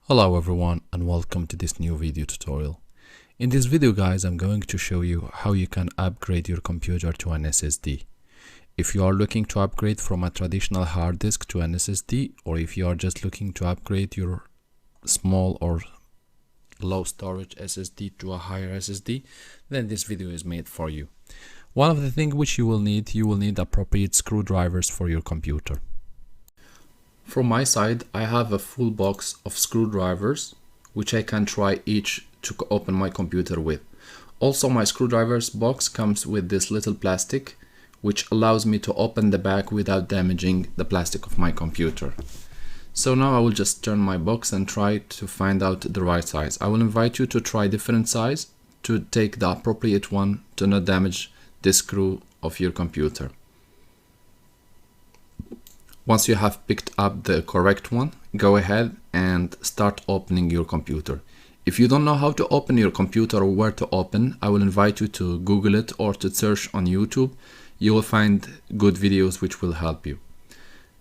Hello everyone and welcome to this new video tutorial. In this video guys, I'm going to show you how you can upgrade your computer to an SSD. If you are looking to upgrade from a traditional hard disk to an SSD, or if you are just looking to upgrade your small or low storage SSD to a higher SSD, then this video is made for you. One of the things which you will need appropriate screwdrivers for your computer. From my side, I have a full box of screwdrivers, which I can try each to open my computer with. Also, my screwdrivers box comes with this little plastic, which allows me to open the back without damaging the plastic of my computer. So now I will just turn my box and try to find out the right size. I will invite you to try different size to take the appropriate one to not damage the screw of your computer. Once you have picked up the correct one, go ahead and start opening your computer. If you don't know how to open your computer or where to open, I will invite you to Google it or to search on YouTube. You will find good videos which will help you.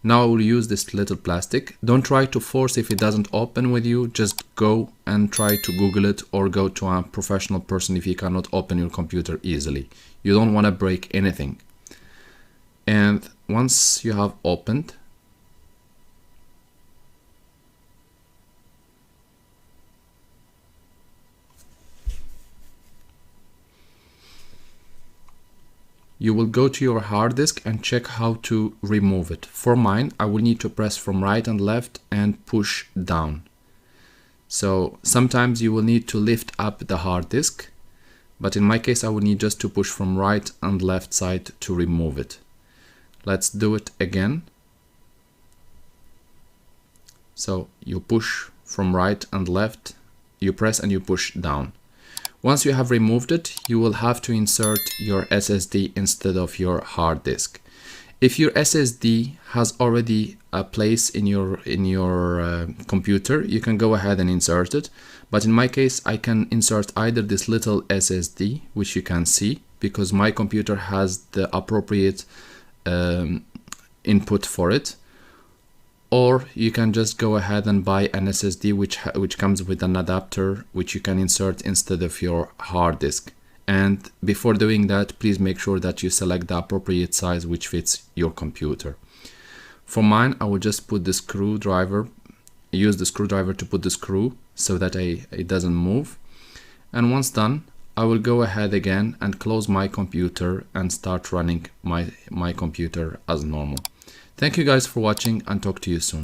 Now I will use this little plastic. Don't try to force if it doesn't open with you. Just go and try to Google it or go to a professional person if you cannot open your computer easily. You don't want to break anything. And once you have opened, you will go to your hard disk and check how to remove it. For mine, I will need to press from right and left and push down. So sometimes you will need to lift up the hard disk, but in my case I will need just to push from right and left side to remove it. Let's do it again. So you push from right and left, you press and you push down. Once you have removed it, you will have to insert your SSD instead of your hard disk. If your SSD has already a place in your computer, you can go ahead and insert it. But in my case, I can insert either this little SSD, which you can see, because my computer has the appropriate input for it, or you can just go ahead and buy an SSD which comes with an adapter which you can insert instead of your hard disk. And before doing that, please make sure that you select the appropriate size which fits your computer. For mine, I will just put the screwdriver, use the screwdriver to put the screw so that it doesn't move. And once done, I will go ahead again and close my computer and start running my computer as normal. Thank you guys for watching and talk to you soon.